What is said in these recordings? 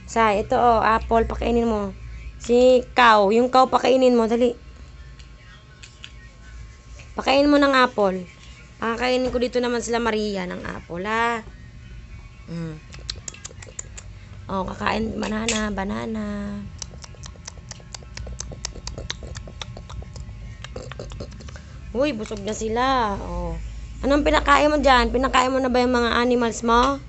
Say, ito oh, apple, pakainin mo. Si cow, yung cow pakainin mo, dali. Pakainin mo ng apple. Pakakainin ko dito naman sila Maria ng apple, ha. Oh, kakain banana, banana. Uy, busog na sila. Oh. Anong pinakain mo dyan? Pinakain mo na ba yung mga animals mo?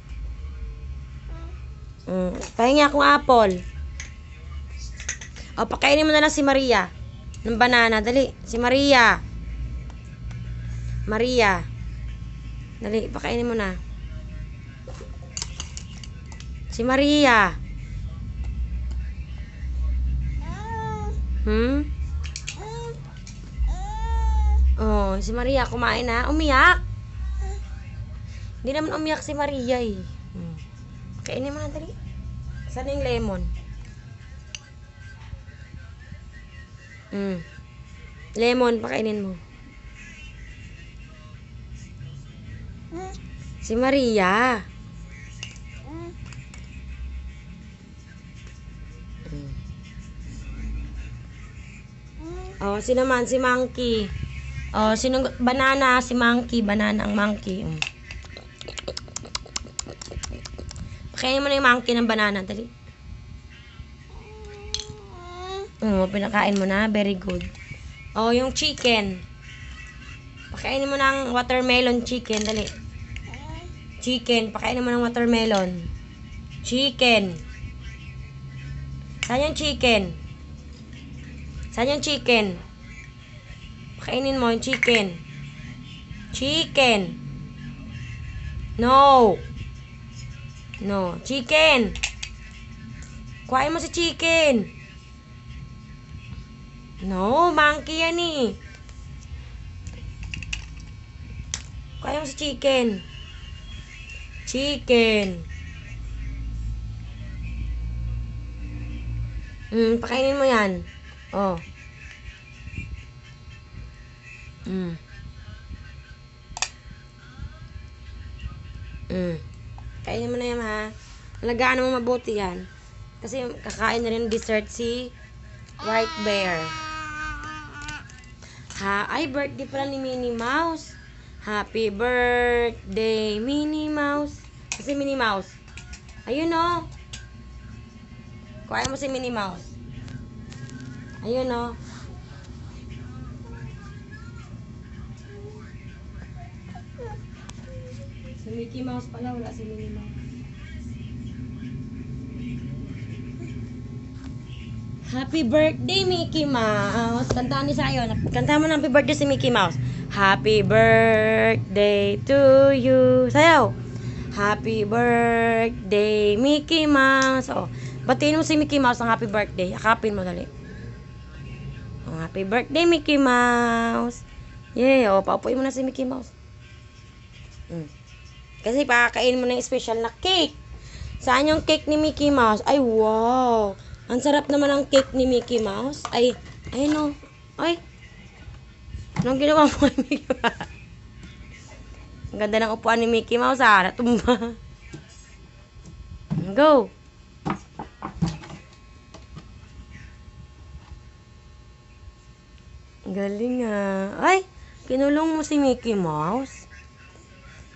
Pahingi akong apple. O, pakainin mo na lang si Maria. Ng banana. Dali. Si Maria. Maria. Dali, pakainin mo na. Si Maria. Oh, si Maria kumain na. Umiyak. Hindi naman umiyak si Maria eh. Kainin mo na dali. Saan yung lemon? Lemon, pakainin mo. Si Maria. Oh, si naman, si Monkey. Oh, sino banana, si Monkey, banana ang Monkey. Pakainin mo na yung Monkey ng banana, dali. Pinakain mo na, very good. Oh, yung chicken. Pakainin mo ng watermelon chicken, dali. Chicken, pakainin mo ng watermelon. Chicken. Saan yung chicken? Saan yung chicken? Pakainin mo yung chicken. Chicken. No. No. Chicken. Kuhain mo si chicken. No, monkey yan eh. Kuhain mo si chicken. Chicken. Pakainin mo yan. Oh. Kainin mo na yan, ha. Alagaan mo mabuti yan. Kasi kakain na rin dessert si White Bear. Ay, birthday pala ni Minnie Mouse. Happy birthday, Minnie Mouse. Kasi Minnie Mouse. Ayun, oh. Kuhain mo si Minnie Mouse. Ayun, oh. Si Mickey Mouse pala, wala si Minnie Mouse. Happy birthday, Mickey Mouse. Kantaan ni Sayo. Kantaan mo na happy birthday si Mickey Mouse. Happy birthday to you. Sayaw. Happy birthday, Mickey Mouse. Oh, batiin mo si Mickey Mouse ng happy birthday. Akapin mo dali. Oh, happy birthday, Mickey Mouse. Yeah, oh, paupuin mo na si Mickey Mouse. Kasi pakakain mo na yung special na cake. Saan yung cake ni Mickey Mouse? Ay, wow. Ang sarap naman ang cake ni Mickey Mouse. Ay, no. Ay. Anong ginawa mo kay Mickey Mouse? Ang ganda ng upuan ni Mickey Mouse, ha. Natumba. Go. Galing, ha. Ay, kinulong mo si Mickey Mouse.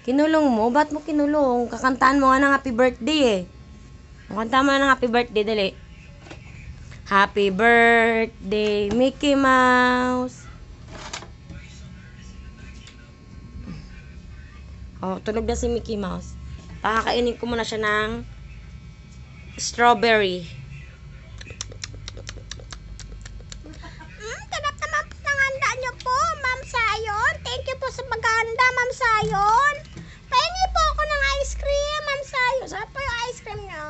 Kinulong mo? Ba't mo kinulong? Kakantaan mo nga ng happy birthday, eh. Kakantaan mo nga ng happy birthday, dali. Happy birthday, Mickey Mouse. Oh, tulog na si Mickey Mouse. Pakakainin ko muna siya ng strawberry. Sarap naman po ng handa niyo po, Ma'am Sayon. Thank you po sa paghahanda, Ma'am Sayon. Pahingi po ako ng ice cream, Ma'am Sayon. Sarap po yung ice cream niyo.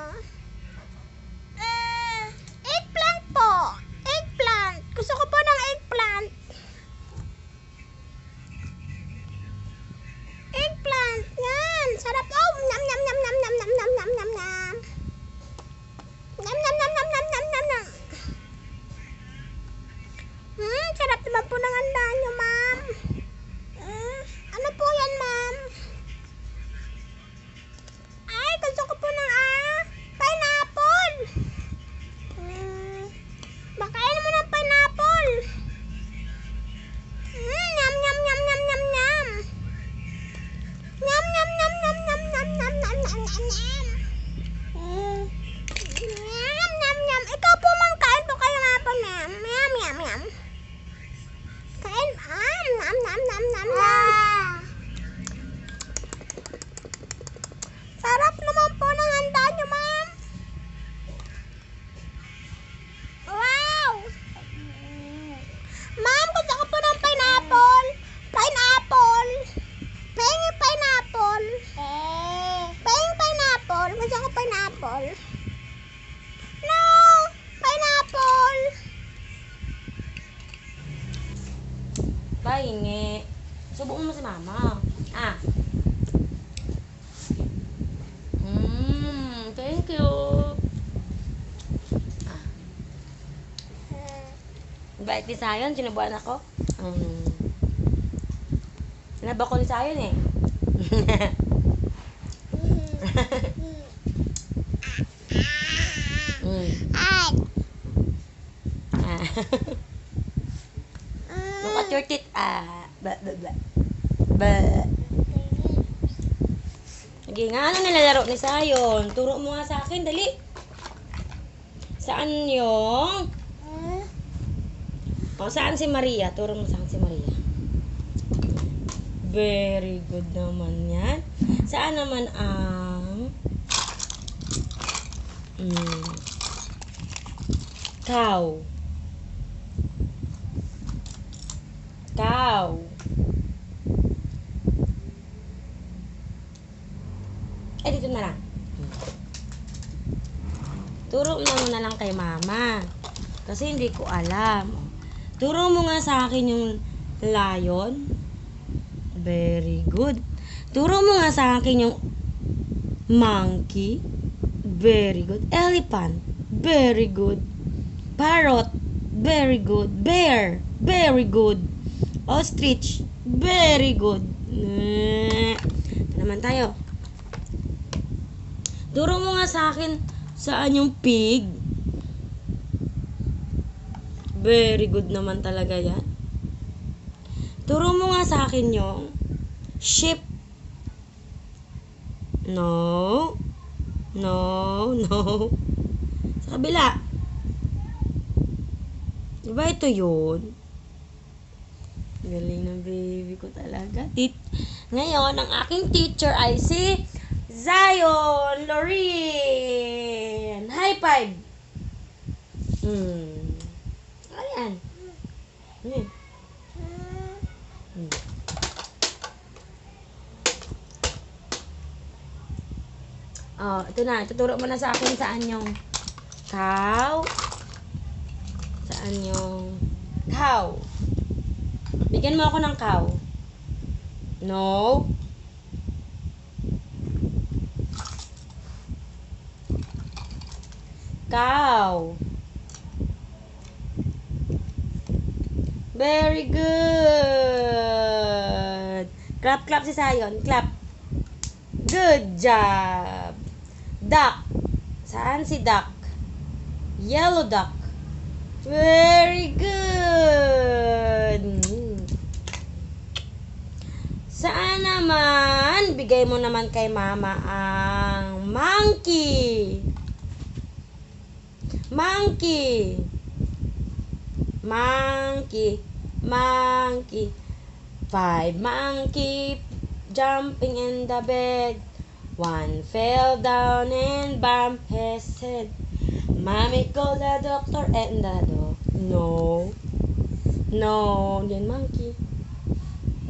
Eggplant po. Eggplant. Gusto ko po ng eggplant. Eggplant. Yan. Sarap. Oh, nam nam nam nam nam nam nam nam nam nam. Nam nam nam nam nam nam nam nam. Sarap naman po ng handa niyo, Ma'am. Ano po yan, Ma'am? Ay, Nyam, nyam, nyam. Ikaw po, ma'am. Kain po kayo nga po, ma'am. Nyam, nyam, nyam. Kain, ma'am. Nyam, nyam, nyam, nyam, nyam. Sarap naman po ng handa niyo, ma'am. Wow! Ma'am, gusto ko po ng pineapple. Pineapple. Pahingin pineapple. Pahingin pineapple. Gusto ko pineapple. No! Pineapple. Pahingi. Subukan mo si mama. Ah. Thank you. Ah. Bait ni Sayon, sinubuan ako. Sinaba ko ni Sayon eh. Ay. Ah. Look at your teeth. Ah. Ba, ba, ba. Ba. Sige nga, ano nilalaro ni Sayon? Turo mo nga sa akin, dali. Saan yung... O, saan si Maria? Turo mo saan si Maria. Very good naman yan. Saan naman ang... cow. Cow. Eh, dito na lang. Turo mo na lang kay mama. Kasi hindi ko alam. Turo mo nga sa akin yung lion. Very good. Turo mo nga sa akin yung monkey. Very good. Elephant. Very good. Parrot. Very good. Bear. Very good. Ostrich. Very good. Naman tayo. Turo mo nga sa akin saan yung pig. Very good naman talaga yan. Turo mo nga sa akin yung sheep. No. No, no. Sa kabila. Diba ito yun? Galing ng baby ko talaga. Ngayon, ang aking teacher ay si Zion Loreen. High five. Ayan. Oh, ito na. Tuturo mo na sa akin saan yung cow. Saan yung cow. Bigyan mo ako ng cow. No. Cow. Very good. Clap, clap si Sayon. Clap. Good job. Duck. Saan si duck? Yellow duck. Very good. Saan naman? Bigay mo naman kay mama ang monkey. Monkey. Monkey. Monkey. 5 monkey jumping in the bed. 1 fell down and bumped his head. Mommy called the doctor and the dog. No. No. Yan monkey.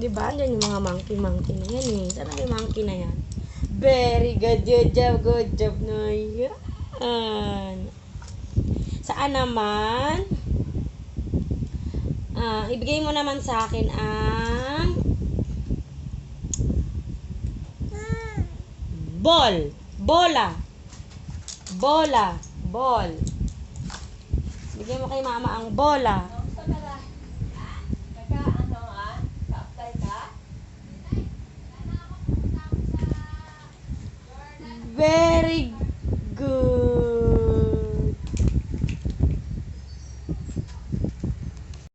Diba? Yan yung mga monkey na yan eh. Saan yung monkey na yan? Very good. Good job. Good job na yan. Saan naman? Ibigay mo naman sa akin ang ball. Bola. Bola. Ball. Bigay mo kay mama ang bola. Very good.